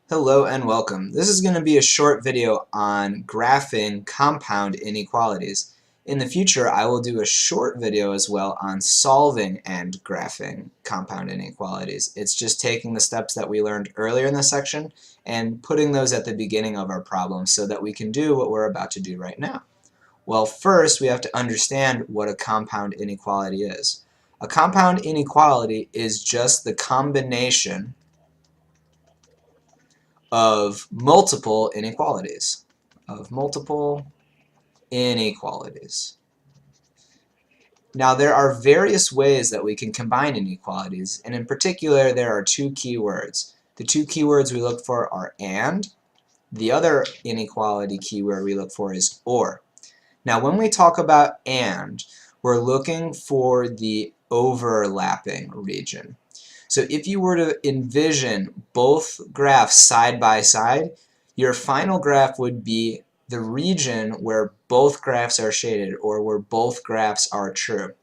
Hello and welcome. This is going to be a short video on graphing compound inequalities. In the future, I will do a short video as well on solving and graphing compound inequalities. It's just taking the steps that we learned earlier in this section and putting those at the beginning of our problem so that we can do what we're about to do right now. Well, first we have to understand what a compound inequality is. A compound inequality is just the combination of multiple inequalities. Now there are various ways that we can combine inequalities, and in particular there are two keywords. The two keywords we look for are and. The other inequality keyword we look for is or. Now when we talk about and, we're looking for the overlapping region. So if you were to envision both graphs side by side, your final graph would be the region where both graphs are shaded or where both graphs are true.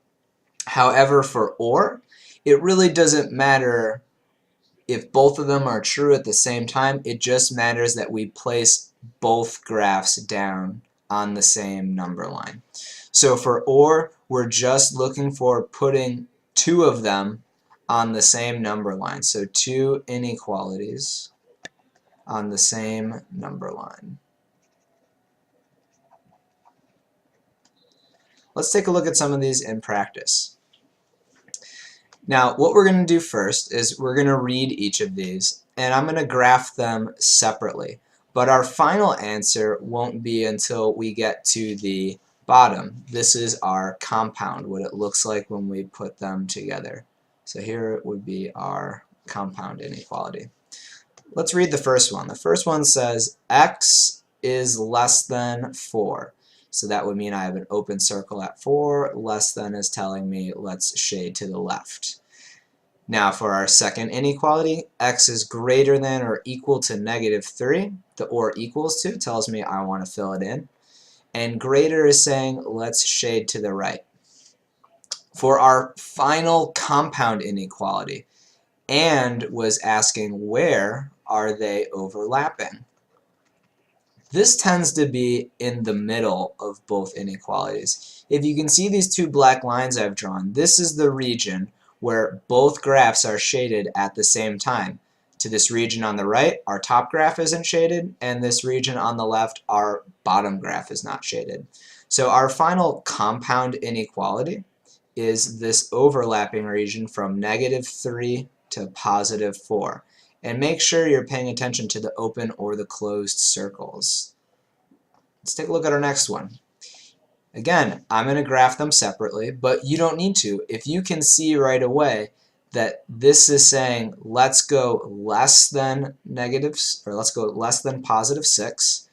However, for or, it really doesn't matter if both of them are true at the same time. It just matters that we place both graphs down on the same number line. So for or, we're just looking for putting two of them on the same number line. So two inequalities on the same number line. Let's take a look at some of these in practice. Now what we're going to do first is we're going to read each of these and I'm going to graph them separately. But our final answer won't be until we get to the bottom. This is our compound, what it looks like when we put them together. So here would be our compound inequality. Let's read the first one. The first one says x is less than 4. So that would mean I have an open circle at 4. Less than is telling me let's shade to the left. Now for our second inequality, x is greater than or equal to -3. The or equals to tells me I want to fill it in. And greater is saying let's shade to the right. For our final compound inequality, and was asking where are they overlapping. This tends to be in the middle of both inequalities. If you can see these two black lines I've drawn, this is the region where both graphs are shaded at the same time. To this region on the right, our top graph isn't shaded, and this region on the left, our bottom graph is not shaded. So our final compound inequality is this overlapping region from -3 to +4. And make sure you're paying attention to the open or the closed circles. Let's take a look at our next one. Again, I'm going to graph them separately, but you don't need to. If you can see right away that this is saying let's go less than +6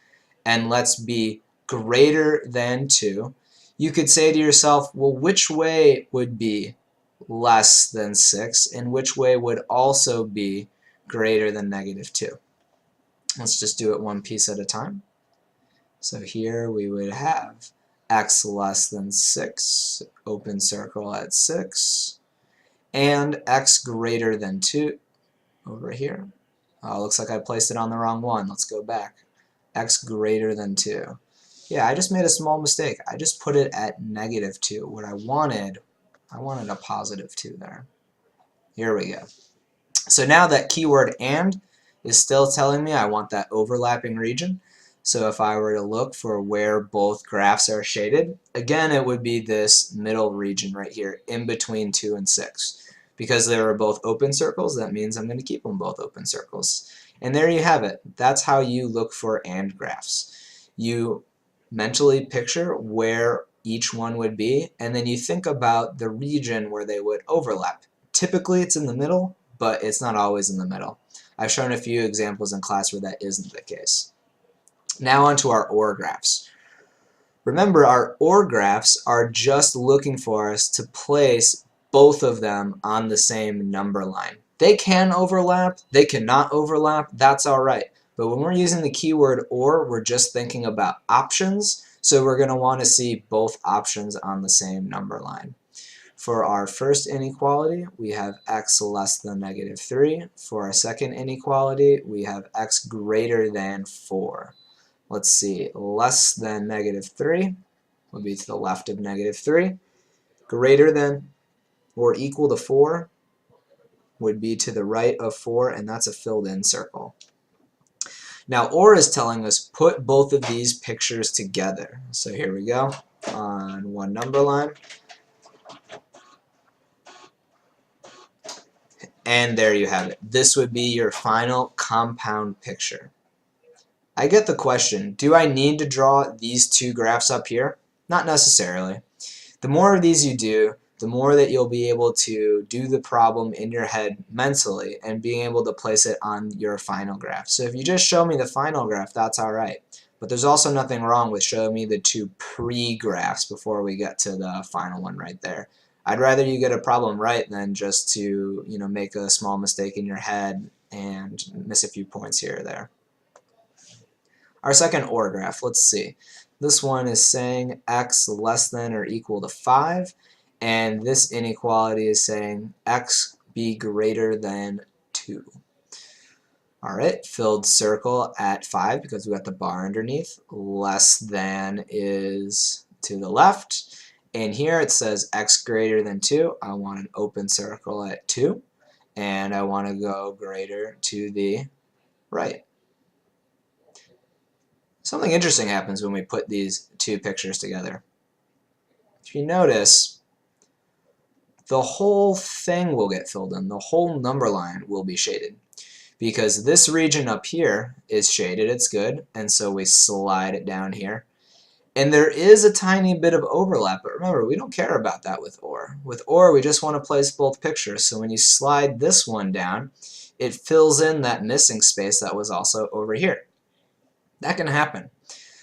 and let's be greater than 2, you could say to yourself, well, which way would be less than 6 and which way would also be greater than -2? Let's just do it one piece at a time. So here we would have x less than 6, open circle at 6, and x greater than 2 over here. Oh, looks like I placed it on the wrong one. Let's go back. X greater than 2. Yeah, I just made a small mistake. I just put it at -2. What I wanted a +2 there. Here we go. So now that keyword and is still telling me I want that overlapping region. So if I were to look for where both graphs are shaded, again it would be this middle region right here in between 2 and 6. Because they were both open circles, that means I'm going to keep them both open circles. And there you have it. That's how you look for and graphs. You mentally picture where each one would be, and then you think about the region where they would overlap. Typically it's in the middle, but it's not always in the middle. I've shown a few examples in class where that isn't the case. Now onto our OR graphs. Remember, our OR graphs are just looking for us to place both of them on the same number line. They can overlap, they cannot overlap, that's alright. But when we're using the keyword OR, we're just thinking about options, so we're going to want to see both options on the same number line. For our first inequality, we have x less than negative 3. For our second inequality, we have x greater than 4. Let's see, less than negative 3 would be to the left of negative 3. Greater than or equal to 4 would be to the right of 4, and that's a filled in circle. Now OR is telling us put both of these pictures together. So here we go on one number line. And there you have it. This would be your final compound picture. I get the question, do I need to draw these two graphs up here? Not necessarily. The more of these you do, the more that you'll be able to do the problem in your head mentally and being able to place it on your final graph. So if you just show me the final graph, that's alright. But there's also nothing wrong with showing me the two pre-graphs before we get to the final one right there. I'd rather you get a problem right than just to, make a small mistake in your head and miss a few points here or there. Our second OR graph, let's see. This one is saying x less than or equal to 5, and this inequality is saying x be greater than 2. Alright, filled circle at 5 because we got the bar underneath. Less than is to the left. And here it says x greater than 2. I want an open circle at 2. And I want to go greater to the right. Something interesting happens when we put these two pictures together. If you notice, the whole thing will get filled in. The whole number line will be shaded. Because this region up here is shaded, it's good, and so we slide it down here. And there is a tiny bit of overlap, but remember, we don't care about that with OR. With OR, we just want to place both pictures, so when you slide this one down, it fills in that missing space that was also over here. That can happen.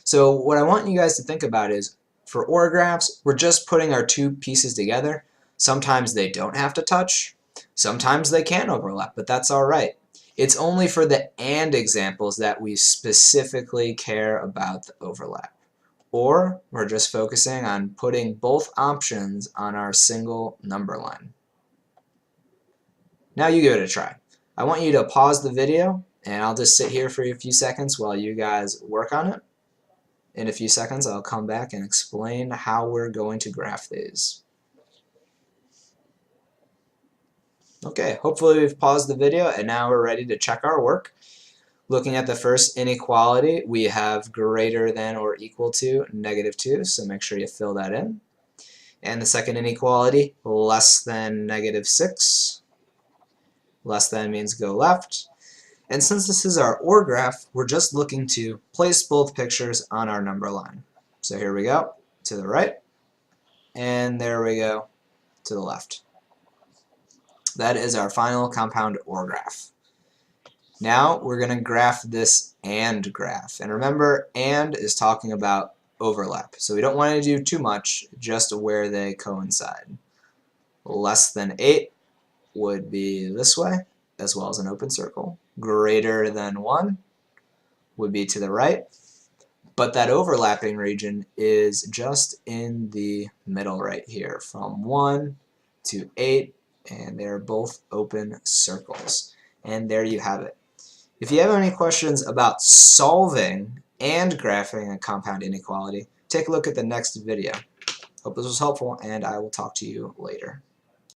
So what I want you guys to think about is, for OR graphs, we're just putting our two pieces together. Sometimes they don't have to touch, sometimes they can overlap, but that's alright. It's only for the AND examples that we specifically care about the overlap. Or we're just focusing on putting both options on our single number line. Now you give it a try. I want you to pause the video and I'll just sit here for a few seconds while you guys work on it. In a few seconds I'll come back and explain how we're going to graph these. Okay, hopefully we've paused the video and now we're ready to check our work. Looking at the first inequality, we have greater than or equal to negative 2, so make sure you fill that in. And the second inequality, less than negative 6. Less than means go left. And since this is our OR graph, we're just looking to place both pictures on our number line. So here we go, to the right, and there we go, to the left. That is our final compound OR graph. Now we're going to graph this AND graph. And remember, AND is talking about overlap. So we don't want to do too much, just where they coincide. Less than 8 would be this way, as well as an open circle. Greater than 1 would be to the right. But that overlapping region is just in the middle right here, from 1 to 8, and they're both open circles. And there you have it. If you have any questions about solving and graphing a compound inequality, take a look at the next video. Hope this was helpful, and I will talk to you later.